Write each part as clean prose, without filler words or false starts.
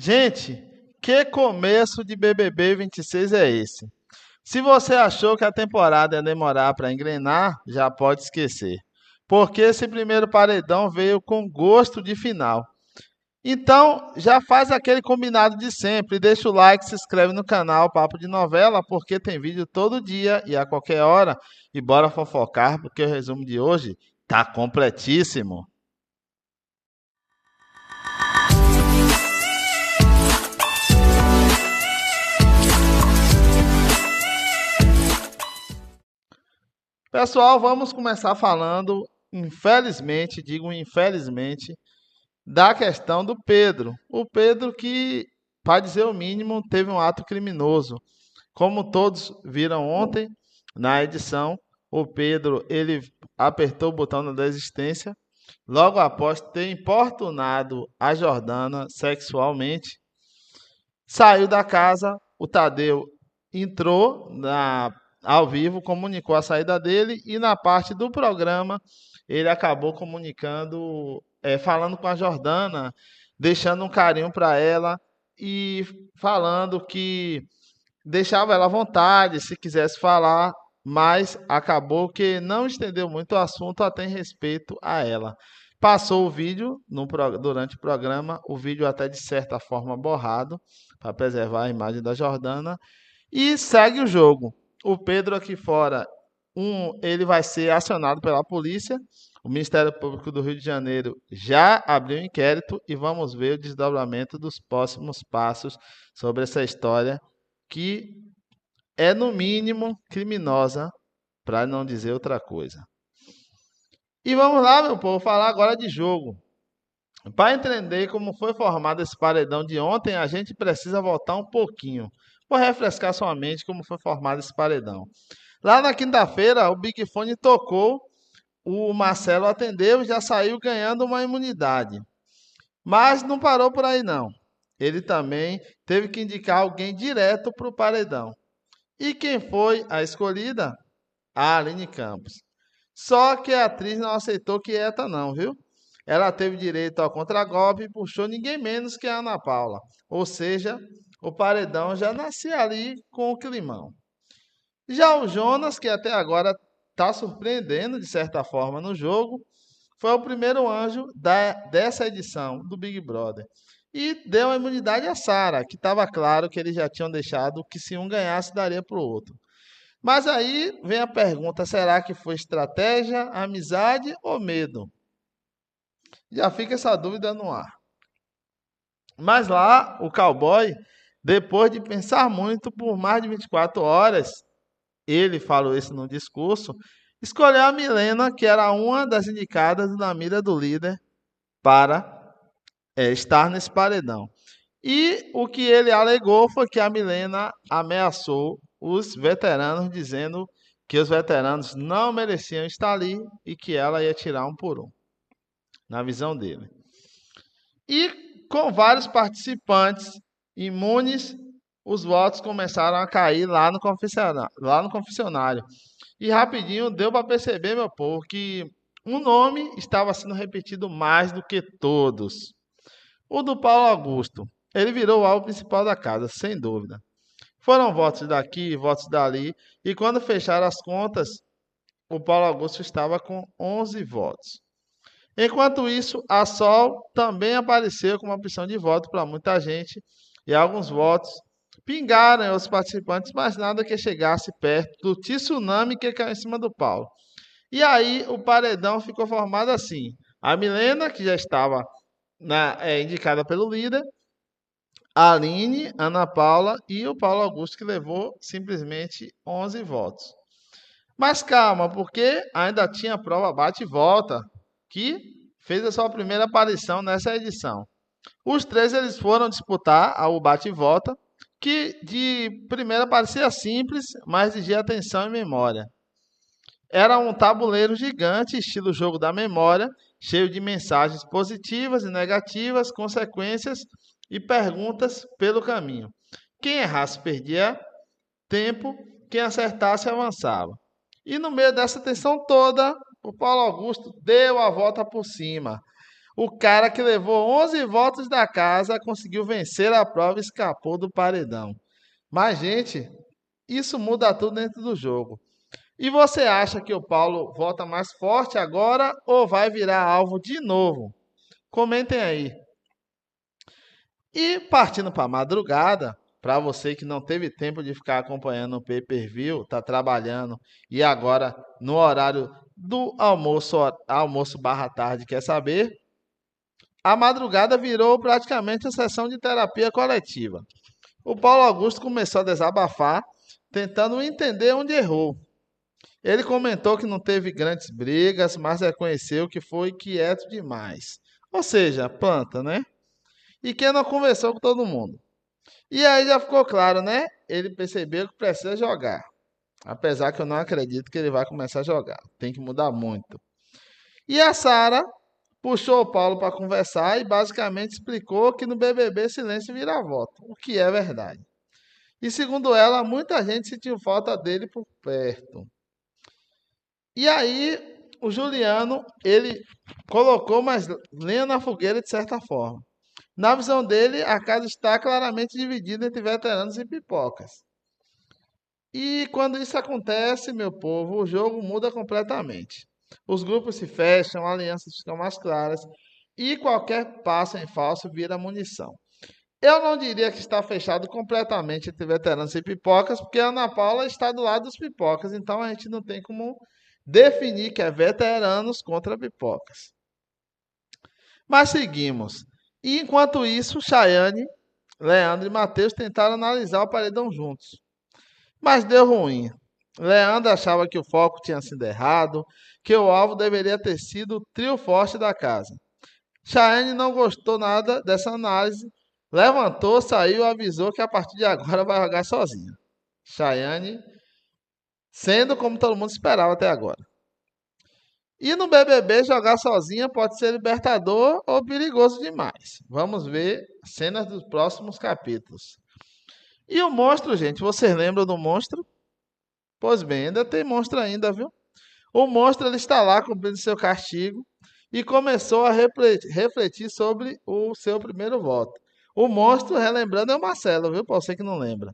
Gente, que começo de BBB 26 é esse? Se você achou que a temporada ia demorar para engrenar, já pode esquecer. Porque esse primeiro paredão veio com gosto de final. Então, já faz aquele combinado de sempre, deixa o like, se inscreve no canal Papo de Novela, porque tem vídeo todo dia e a qualquer hora. E bora fofocar, porque o resumo de hoje tá completíssimo. Pessoal, vamos começar falando, infelizmente, digo infelizmente, da questão do Pedro. O Pedro que, para dizer o mínimo, teve um ato criminoso. Como todos viram ontem na edição, o Pedro ele apertou o botão da desistência logo após ter importunado a Jordana sexualmente. Saiu da casa, o Tadeu entrou ao vivo, comunicou a saída dele e na parte do programa ele acabou comunicando, falando com a Jordana, deixando um carinho para ela e falando que deixava ela à vontade se quisesse falar, mas acabou que não estendeu muito o assunto até em respeito a ela. Passou o vídeo durante o programa, o vídeo até de certa forma borrado, para preservar a imagem da Jordana, e segue o jogo. O Pedro aqui fora, ele vai ser acionado pela polícia. O Ministério Público do Rio de Janeiro já abriu um inquérito e vamos ver o desdobramento dos próximos passos sobre essa história que é, no mínimo, criminosa, para não dizer outra coisa. E vamos lá, meu povo, falar agora de jogo. Para entender como foi formado esse paredão de ontem, a gente precisa voltar um pouquinho. Vou refrescar sua mente como foi formado esse paredão. Lá na quinta-feira, o Big Fone tocou, o Marcelo atendeu e já saiu ganhando uma imunidade. Mas não parou por aí, não. Ele também teve que indicar alguém direto para o paredão. E quem foi a escolhida? A Aline Campos. Só que a atriz não aceitou quieta não, viu? Ela teve direito ao contragolpe e puxou ninguém menos que a Ana Paula. Ou seja, o paredão já nascia ali com o climão. Já o Jonas, que até agora está surpreendendo de certa forma no jogo, foi o primeiro anjo dessa edição do Big Brother. E deu a imunidade a Sara, que estava claro que eles já tinham deixado que se um ganhasse, daria para o outro. Mas aí vem a pergunta: será que foi estratégia, amizade ou medo? Já fica essa dúvida no ar. Mas lá, o cowboy, depois de pensar muito por mais de 24 horas, ele falou isso no discurso, escolheu a Milena, que era uma das indicadas na mira do líder para estar nesse paredão. E o que ele alegou foi que a Milena ameaçou os veteranos, dizendo que os veteranos não mereciam estar ali e que ela ia tirar um por um, na visão dele. E com vários participantes imunes, os votos começaram a cair lá no confessionário. E rapidinho deu para perceber, meu povo, que um nome estava sendo repetido mais do que todos. O do Paulo Augusto. Ele virou o alvo principal da casa, sem dúvida. Foram votos daqui, votos dali, e quando fecharam as contas, o Paulo Augusto estava com 11 votos. Enquanto isso, a Sol também apareceu como opção de voto para muita gente, e alguns votos pingaram em outros participantes, mas nada que chegasse perto do tsunami que caiu em cima do Paulo. E aí o paredão ficou formado assim: a Milena, que já estava indicada pelo líder, a Aline, Ana Paula e o Paulo Augusto, que levou simplesmente 11 votos. Mas calma, porque ainda tinha prova bate e volta, que fez a sua primeira aparição nessa edição. Os três eles foram disputar o bate e volta, que de primeira parecia simples, mas exigia atenção e memória. Era um tabuleiro gigante, estilo jogo da memória, cheio de mensagens positivas e negativas, consequências e perguntas pelo caminho. Quem errasse perdia tempo, quem acertasse avançava. E no meio dessa tensão toda, o Paulo Augusto deu a volta por cima. O cara que levou 11 votos da casa conseguiu vencer a prova e escapou do paredão. Mas, gente, isso muda tudo dentro do jogo. E você acha que o Paulo volta mais forte agora ou vai virar alvo de novo? Comentem aí. E partindo para a madrugada, para você que não teve tempo de ficar acompanhando o pay-per-view, tá trabalhando e agora no horário do almoço barra tarde quer saber, a madrugada virou praticamente a sessão de terapia coletiva. O Paulo Augusto começou a desabafar, tentando entender onde errou. Ele comentou que não teve grandes brigas, mas reconheceu que foi quieto demais. Ou seja, planta, né? E que não conversou com todo mundo. E aí já ficou claro, né? Ele percebeu que precisa jogar. Apesar que eu não acredito que ele vai começar a jogar. Tem que mudar muito. E a Sara puxou o Paulo para conversar e basicamente explicou que no BBB silêncio vira voto, o que é verdade. E segundo ela, muita gente sentiu falta dele por perto. E aí o Juliano, ele colocou mais lenha na fogueira de certa forma. Na visão dele, a casa está claramente dividida entre veteranos e pipocas. E quando isso acontece, meu povo, o jogo muda completamente. Os grupos se fecham, alianças ficam mais claras e qualquer passo em falso vira munição. Eu não diria que está fechado completamente entre veteranos e pipocas, porque a Ana Paula está do lado dos pipocas, então a gente não tem como definir que é veteranos contra pipocas. Mas seguimos. E enquanto isso, Chayane, Leandro e Matheus tentaram analisar o paredão juntos. Mas deu ruim. Leandro achava que o foco tinha sido errado, que o alvo deveria ter sido o trio forte da casa. Chayane não gostou nada dessa análise, levantou, saiu e avisou que a partir de agora vai jogar sozinha. Chayane sendo como todo mundo esperava até agora. E no BBB jogar sozinha pode ser libertador ou perigoso demais. Vamos ver cenas dos próximos capítulos. E o monstro, gente, vocês lembram do monstro? Pois bem, ainda tem monstro ainda, viu? O monstro ele está lá cumprindo seu castigo e começou a refletir sobre o seu primeiro voto. O monstro, relembrando, é o Marcelo, viu? Para você que não lembra.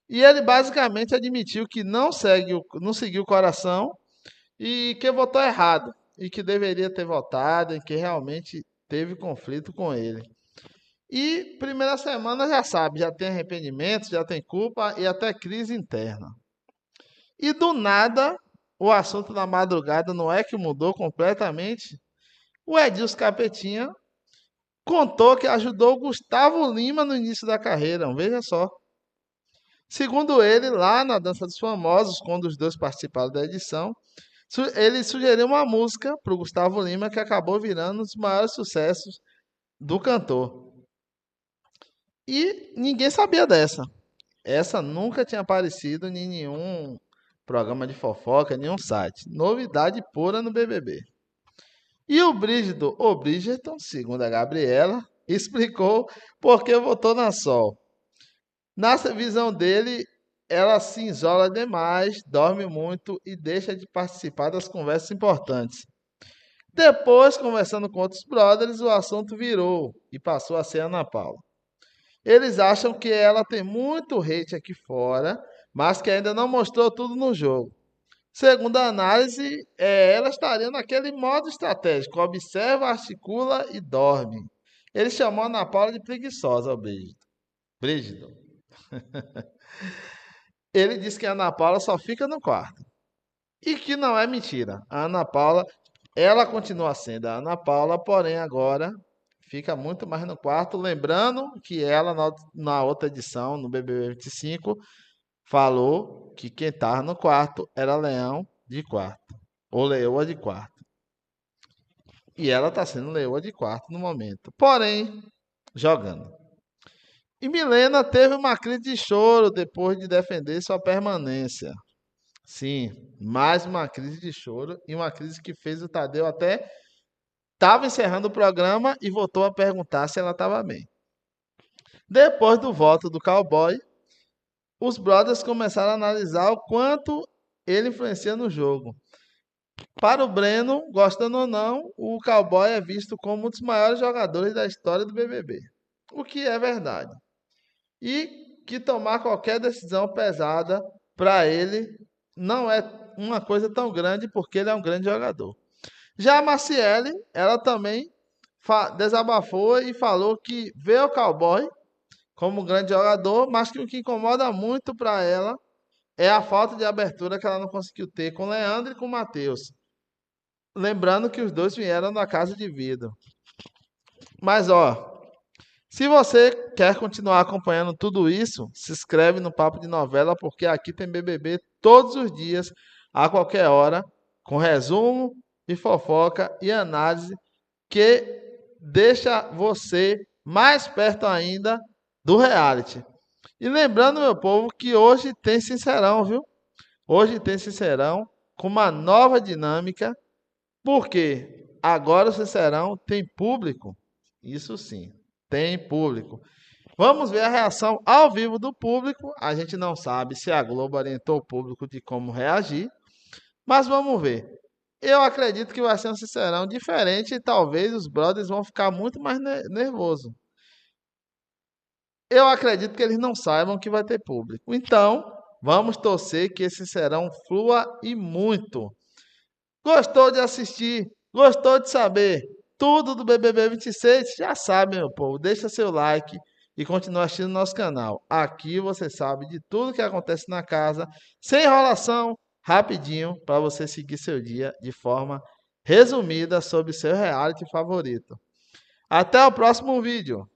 E ele basicamente admitiu que não seguiu o coração e que votou errado. E que deveria ter votado e que realmente teve conflito com ele. E primeira semana já sabe, já tem arrependimento, já tem culpa e até crise interna. E do nada, o assunto da madrugada não é que mudou completamente. O Edilson Capetinha contou que ajudou o Gustavo Lima no início da carreira, veja só. Segundo ele, lá na Dança dos Famosos, quando os dois participaram da edição, ele sugeriu uma música para o Gustavo Lima que acabou virando um dos maiores sucessos do cantor. E ninguém sabia dessa. Essa nunca tinha aparecido em nenhum programa de fofoca, nenhum site. Novidade pura no BBB. E o Brígido, ou Bridgerton, segundo a Gabriela, explicou por que votou na Sol. Na visão dele, ela se isola demais, dorme muito e deixa de participar das conversas importantes. Depois, conversando com outros brothers, o assunto virou e passou a ser a Ana Paula. Eles acham que ela tem muito hate aqui fora, mas que ainda não mostrou tudo no jogo. Segundo a análise, ela estaria naquele modo estratégico: observa, articula e dorme. Ele chamou a Ana Paula de preguiçosa, o Brígido. Brígido. Ele disse que a Ana Paula só fica no quarto. E que não é mentira. A Ana Paula, ela continua sendo a Ana Paula, porém agora fica muito mais no quarto. Lembrando que ela, na outra edição, no BBB 25, falou que quem estava no quarto era Leão de quarto. Ou Leoa de quarto. E ela está sendo Leoa de quarto no momento. Porém, jogando. E Milena teve uma crise de choro depois de defender sua permanência. Sim, mais uma crise de choro e uma crise que fez o Tadeu até estava encerrando o programa e voltou a perguntar se ela estava bem. Depois do voto do cowboy, os brothers começaram a analisar o quanto ele influencia no jogo. Para o Breno, gostando ou não, o Cowboy é visto como um dos maiores jogadores da história do BBB. O que é verdade. E que tomar qualquer decisão pesada para ele não é uma coisa tão grande porque ele é um grande jogador. Já a Maciele, ela também desabafou e falou que vê o Cowboy como um grande jogador, mas que o que incomoda muito para ela é a falta de abertura que ela não conseguiu ter com o Leandro e com o Matheus. Lembrando que os dois vieram da casa de vidro. Mas ó, se você quer continuar acompanhando tudo isso, se inscreve no Papo de Novela, porque aqui tem BBB todos os dias, a qualquer hora, com resumo e fofoca e análise que deixa você mais perto ainda do reality. E lembrando, meu povo, que hoje tem Sincerão, viu? Hoje tem Sincerão com uma nova dinâmica, porque agora o Sincerão tem público. Isso sim, tem público. Vamos ver a reação ao vivo do público. A gente não sabe se a Globo orientou o público de como reagir, mas vamos ver. Eu acredito que vai ser um Sincerão diferente e talvez os brothers vão ficar muito mais nervosos. Eu acredito que eles não saibam que vai ter público. Então, vamos torcer que esse Sincerão flua e muito. Gostou de assistir? Gostou de saber tudo do BBB 26? Já sabe, meu povo. Deixa seu like e continua assistindo nosso canal. Aqui você sabe de tudo que acontece na casa, sem enrolação, rapidinho, para você seguir seu dia de forma resumida sobre seu reality favorito. Até o próximo vídeo.